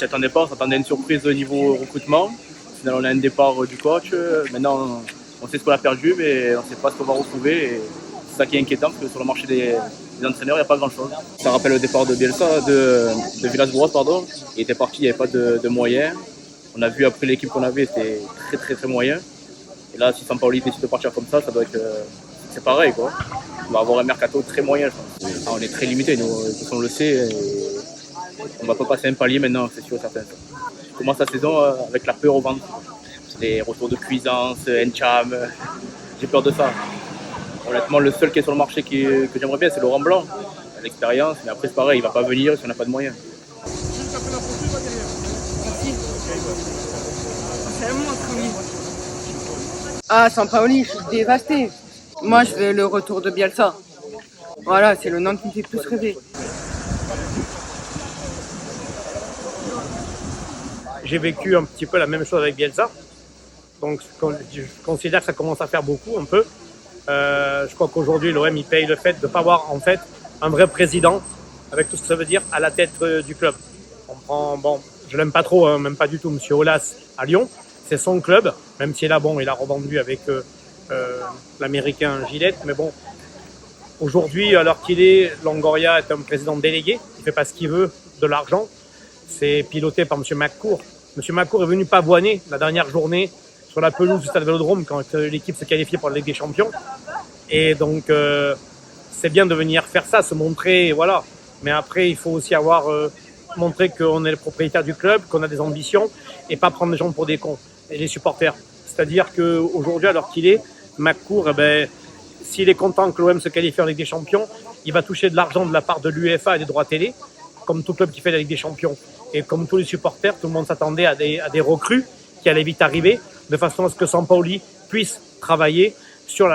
s'y attendait pas, on s'attendait à une surprise au niveau recrutement. Finalement, on a un départ du coach. Maintenant, on sait ce qu'on a perdu, mais on ne sait pas ce qu'on va retrouver. Et c'est ça qui est inquiétant, parce que sur le marché des entraîneurs, il n'y a pas grand-chose. Ça rappelle le départ de Bielsa, de Villas-Boas, pardon. Il était parti, il n'y avait pas de moyens. On a vu après l'équipe qu'on avait, c'était très très très moyen. Et là, si Sampaoli décide de partir comme ça doit être... c'est pareil, quoi. On va avoir un mercato très moyen, je pense. On est très limité, nous, on le sait. On ne va pas passer un palier maintenant, c'est sûr et certain. Je commence la saison avec la peur au ventre. Les retours de Cuisance, Encham, j'ai peur de ça. Honnêtement, le seul qui est sur le marché que j'aimerais bien, c'est Laurent Blanc. Il a l'expérience, mais après c'est pareil, il ne va pas venir si on n'a pas de moyens. Ah, Sampaoli, je suis dévasté. Moi, je veux le retour de Bielsa. Voilà, c'est le nom qui me fait plus rêver. J'ai vécu un petit peu la même chose avec Bielsa. Donc je considère que ça commence à faire beaucoup, un peu. Je crois qu'aujourd'hui, l'OM, il paye le fait de ne pas avoir en fait un vrai président, avec tout ce que ça veut dire, à la tête du club. On prend, bon, je l'aime pas trop, hein, même pas du tout, Monsieur Aulas à Lyon. C'est son club, même si là, bon, il a revendu avec l'Américain Gillette. Mais bon, aujourd'hui, à l'heure qu'il est, Longoria est un président délégué. Il fait pas ce qu'il veut de l'argent. C'est piloté par Monsieur McCourt. Monsieur McCourt est venu pavoiner la dernière journée sur la pelouse du Stade Vélodrome quand l'équipe s'est qualifiée pour la Ligue des Champions. Et donc, c'est bien de venir faire ça, se montrer, voilà. Mais après, il faut aussi montrer qu'on est le propriétaire du club, qu'on a des ambitions et pas prendre les gens pour des cons et les supporters. C'est-à-dire qu'aujourd'hui, à l'heure qu'il est, McCourt, s'il est content que l'OM se qualifie en Ligue des Champions, il va toucher de l'argent de la part de l'UEFA et des droits télé, comme tout club qui fait la Ligue des Champions. Et comme tous les supporters, tout le monde s'attendait à des recrues qui allaient vite arriver, de façon à ce que Sampaoli puisse travailler sur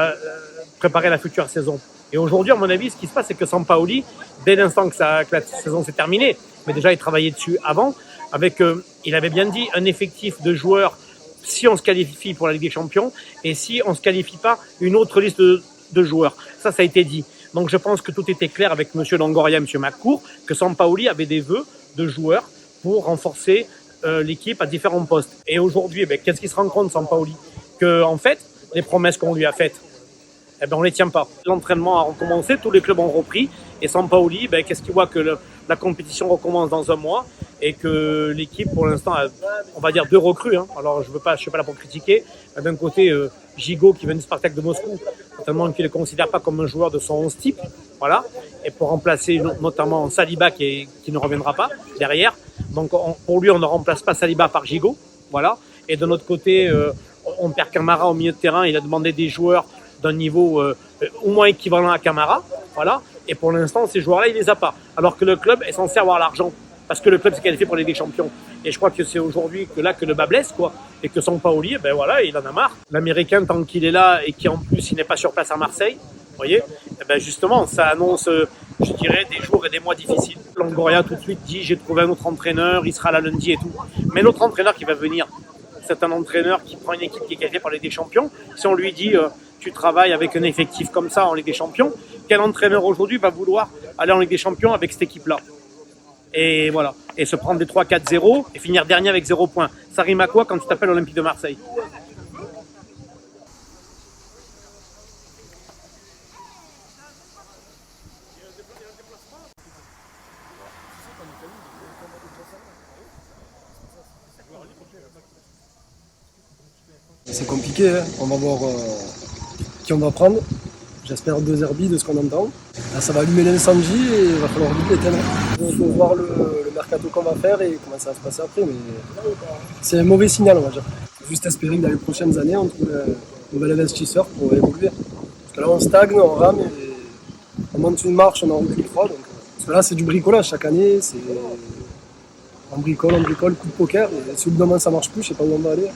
préparer la future saison. Et aujourd'hui, à mon avis, ce qui se passe, c'est que Sampaoli, dès l'instant que la saison s'est terminée, mais déjà il travaillait dessus avant, il avait bien dit, un effectif de joueurs si on se qualifie pour la Ligue des Champions et si on ne se qualifie pas, une autre liste de joueurs. Ça a été dit. Donc je pense que tout était clair avec M. Longoria et M. McCourt, que Sampaoli avait des vœux de joueurs pour renforcer l'équipe à différents postes. Et aujourd'hui, qu'est-ce qu'il se rend compte, Sampaoli? En fait, les promesses qu'on lui a faites, on ne les tient pas. L'entraînement a recommencé, tous les clubs ont repris. Et Sampaoli, qu'est-ce qu'il voit? Que la compétition recommence dans un mois et que l'équipe, pour l'instant, a, on va dire, 2 recrues. Hein. Alors, je suis pas là pour critiquer. D'un côté, Gigot, qui vient du Spartak de Moscou, notamment qu'il ne le considère pas comme un joueur de son 11 type. Voilà. Et pour remplacer notamment Saliba, qui ne reviendra pas derrière. Donc, pour lui, on ne remplace pas Saliba par Gigot. Voilà. Et de notre côté, on perd Camara au milieu de terrain. Il a demandé des joueurs d'un niveau au moins équivalent à Camara. Voilà. Et pour l'instant, ces joueurs-là, il les a pas. Alors que le club est censé avoir l'argent. Parce que le club s'est qualifié pour la Ligue des Champions. Et je crois que c'est aujourd'hui que le bas blesse, quoi. Et que Sampaoli, voilà, il en a marre. L'Américain, tant qu'il est là et qu'en plus, il n'est pas sur place à Marseille, vous voyez, justement, ça annonce, je dirais, des jours et des mois difficiles. Longoria, tout de suite, dit, j'ai trouvé un autre entraîneur, il sera là lundi et tout. Mais l'autre entraîneur qui va venir, c'est un entraîneur qui prend une équipe qui est qualifiée pour la Ligue des Champions. Si on lui dit, tu travailles avec un effectif comme ça en Ligue des Champions, quel entraîneur aujourd'hui va vouloir aller en Ligue des Champions avec cette équipe-là? Et voilà. Et se prendre des 3-4-0 et finir dernier avec 0 points. Ça rime à quoi quand tu t'appelles Olympique de Marseille? C'est compliqué, hein. On va voir qui on va prendre. J'espère 2 Herbis de ce qu'on entend. Là, ça va allumer l'incendie et il va falloir vite l'éteindre. Il faut voir le mercato qu'on va faire et comment ça va se passer après. Mais c'est un mauvais signal, on va dire. Faut juste espérer que dans les prochaines années, on trouve un nouvel investisseur pour évoluer. Parce que là, on stagne, on rame et on monte une marche, on en recule 3. Parce que là, c'est du bricolage chaque année. On bricole, coup de poker. Et si au bout d'un moment ça marche plus, je sais pas où on va aller.